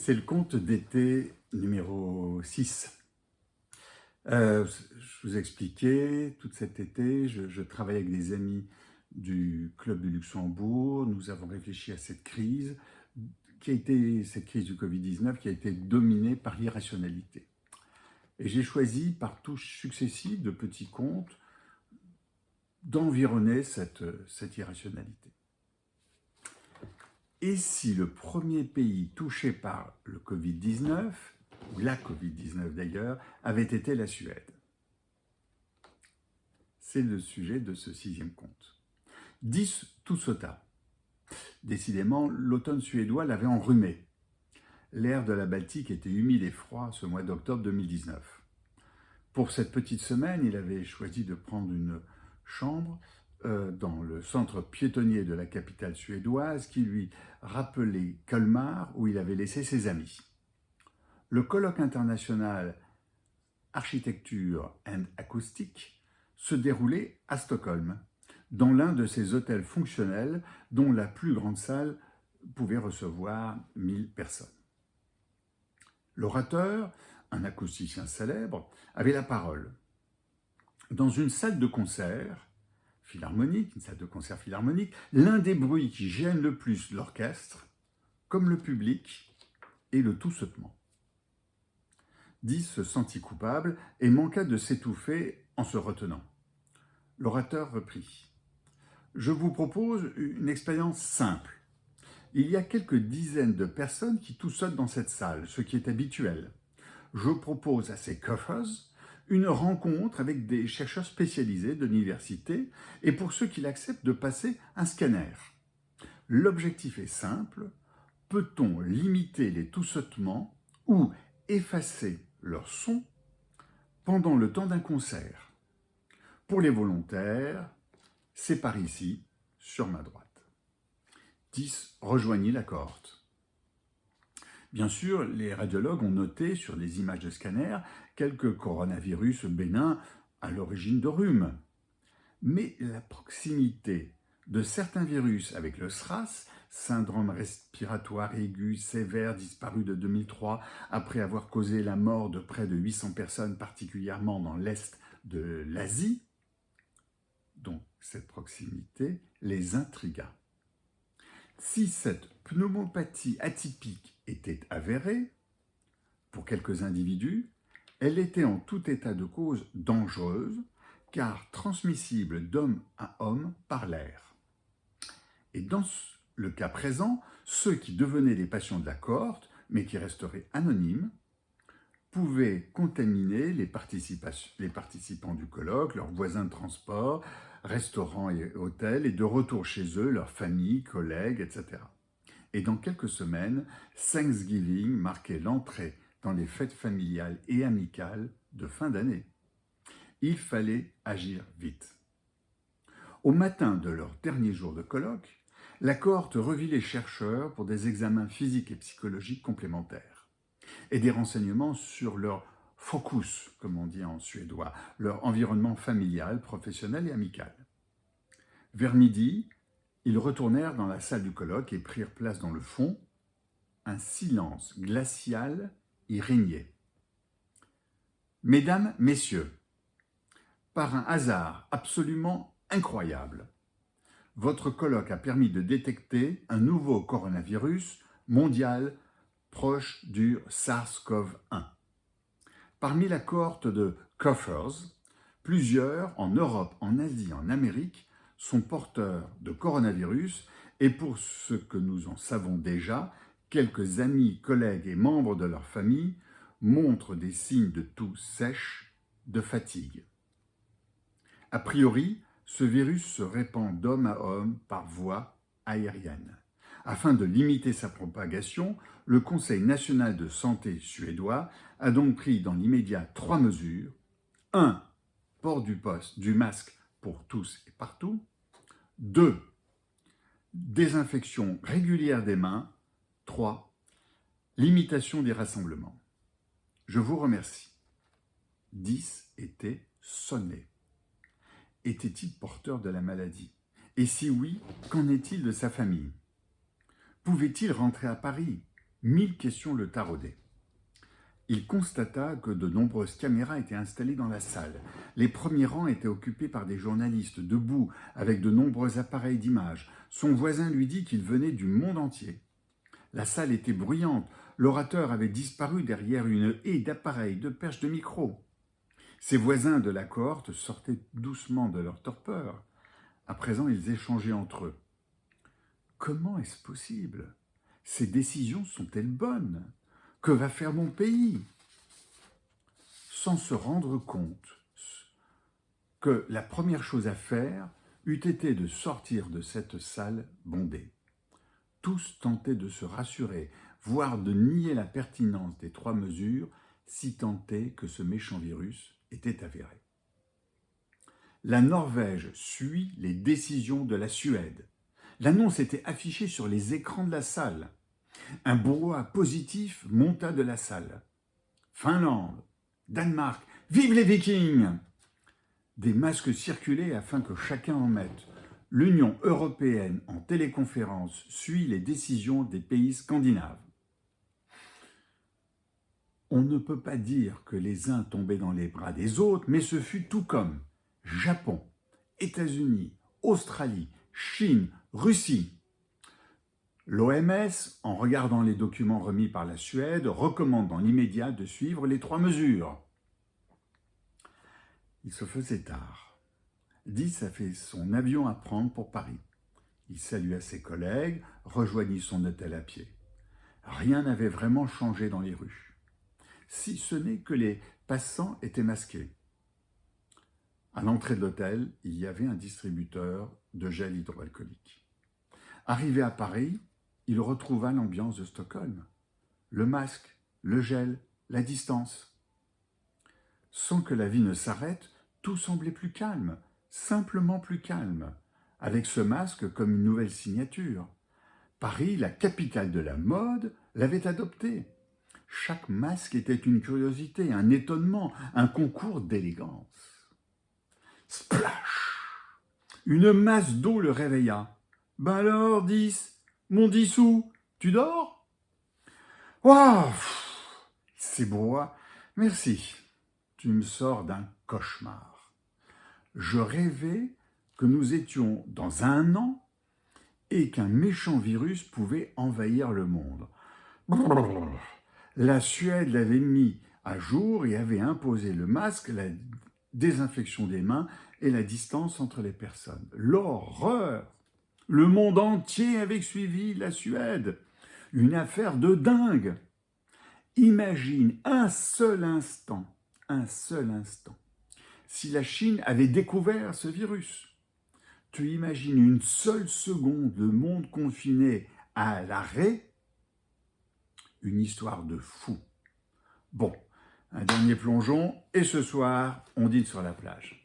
C'est le conte d'été numéro 6. Je vous expliquais, tout cet été, je travaille avec des amis du Club du Luxembourg. Nous avons réfléchi à cette crise, cette crise du Covid-19 qui a été dominée par l'irrationalité. Et j'ai choisi, par touches successives de petits contes, d'environner cette irrationalité. Et si le premier pays touché par le Covid-19, ou la Covid-19 d'ailleurs, avait été la Suède? C'est le sujet de ce 6e conte. 10 tout sauta. Décidément, l'automne suédois l'avait enrhumé. L'air de la Baltique était humide et froid ce mois d'octobre 2019. Pour cette petite semaine, il avait choisi de prendre une chambre dans le centre piétonnier de la capitale suédoise qui lui rappelait Colmar où il avait laissé ses amis. Le colloque international Architecture and Acoustique se déroulait à Stockholm, dans l'un de ces hôtels fonctionnels dont la plus grande salle pouvait recevoir 1000 personnes. L'orateur, un acousticien célèbre, avait la parole. Dans une salle de concert philharmonique, l'un des bruits qui gênent le plus l'orchestre, comme le public, est le tout-sautement. 10 se sentit coupable et manqua de s'étouffer en se retenant. L'orateur reprit. « Je vous propose une expérience simple. Il y a quelques dizaines de personnes qui toussautent dans cette salle, ce qui est habituel. Je propose à ces coffers une rencontre avec des chercheurs spécialisés de l'université et pour ceux qui l'acceptent de passer un scanner. L'objectif est simple. Peut-on limiter les toussautements ou effacer leur son pendant le temps d'un concert? Pour les volontaires, c'est par ici, sur ma droite. » 10 rejoignit la cohorte. Bien sûr, les radiologues ont noté sur les images de scanner quelques coronavirus bénins à l'origine de rhume. Mais la proximité de certains virus avec le SRAS, syndrome respiratoire aigu sévère disparu de 2003 après avoir causé la mort de près de 800 personnes, particulièrement dans l'est de l'Asie, donc cette proximité les intrigua. Si cette pneumopathie atypique était avérée, pour quelques individus, elle était en tout état de cause dangereuse, car transmissible d'homme à homme par l'air. Et dans le cas présent, ceux qui devenaient des patients de la cohorte, mais qui resteraient anonymes, pouvaient contaminer les participants du colloque, leurs voisins de transport, restaurants et hôtels, et de retour chez eux, leurs familles, collègues, etc. Et dans quelques semaines, Thanksgiving marquait l'entrée dans les fêtes familiales et amicales de fin d'année. Il fallait agir vite. Au matin de leur dernier jour de colloque, la cohorte revit les chercheurs pour des examens physiques et psychologiques complémentaires et des renseignements sur leur focus, comme on dit en suédois, leur environnement familial, professionnel et amical. Vers midi, ils retournèrent dans la salle du colloque et prirent place dans le fond. Un silence glacial y régnait. « Mesdames, messieurs, par un hasard absolument incroyable, votre colloque a permis de détecter un nouveau coronavirus mondial proche du SARS-CoV-1. Parmi la cohorte de coffers, plusieurs en Europe, en Asie, en Amérique sont porteurs de coronavirus et pour ce que nous en savons déjà, quelques amis, collègues et membres de leur famille montrent des signes de toux sèche, de fatigue. A priori, ce virus se répand d'homme à homme par voie aérienne. Afin de limiter sa propagation, le Conseil national de santé suédois a donc pris dans l'immédiat 3 mesures. 1. Port du masque pour tous et partout. 2. Désinfection régulière des mains. 3. Limitation des rassemblements. Je vous remercie. 10 étaient sonnés. Était-il porteur de la maladie? Et si oui, qu'en est-il de sa famille? Pouvait-il rentrer à Paris? 1000 questions le taraudaient. Il constata que de nombreuses caméras étaient installées dans la salle. Les premiers rangs étaient occupés par des journalistes debout avec de nombreux appareils d'image. Son voisin lui dit qu'il venait du monde entier. La salle était bruyante. L'orateur avait disparu derrière une haie d'appareils, de perches de micro. Ses voisins de la cohorte sortaient doucement de leur torpeur. À présent, ils échangeaient entre eux. Comment est-ce possible? Ces décisions sont-elles bonnes? Que va faire mon pays? Sans se rendre compte que la première chose à faire eût été de sortir de cette salle bondée. Tous tentaient de se rassurer, voire de nier la pertinence des 3 mesures, si tant est que ce méchant virus était avéré. La Norvège suit les décisions de la Suède. L'annonce était affichée sur les écrans de la salle. Un brouhaha positif monta de la salle. Finlande, Danemark, vive les Vikings! Des masques circulaient afin que chacun en mette. L'Union européenne en téléconférence suit les décisions des pays scandinaves. On ne peut pas dire que les uns tombaient dans les bras des autres, mais ce fut tout comme Japon, États-Unis, Australie, Chine, Russie. L'OMS, en regardant les documents remis par la Suède, recommande dans l'immédiat de suivre les 3 mesures. Il se faisait tard. Dys a fait son avion à prendre pour Paris. Il salua ses collègues, rejoignit son hôtel à pied. Rien n'avait vraiment changé dans les rues, si ce n'est que les passants étaient masqués. À l'entrée de l'hôtel, il y avait un distributeur de gel hydroalcoolique. Arrivé à Paris, il retrouva l'ambiance de Stockholm. Le masque, le gel, la distance. Sans que la vie ne s'arrête, tout semblait plus calme, simplement plus calme, avec ce masque comme une nouvelle signature. Paris, la capitale de la mode, l'avait adopté. Chaque masque était une curiosité, un étonnement, un concours d'élégance. Splash! Une masse d'eau le réveilla. « Ben alors, Dys, mon Dissou, tu dors ?»« Waouh !» C'est brouhaha. « Merci, tu me sors d'un cauchemar. Je rêvais que nous étions dans 1 an et qu'un méchant virus pouvait envahir le monde. La Suède l'avait mis à jour et avait imposé le masque, la désinfection des mains et la distance entre les personnes. L'horreur! Le monde entier avait suivi la Suède. Une affaire de dingue. Imagine un seul instant, si la Chine avait découvert ce virus. Tu imagines une seule seconde le monde confiné à l'arrêt? Une histoire de fou. Bon, un dernier plongeon et ce soir, on dîne sur la plage.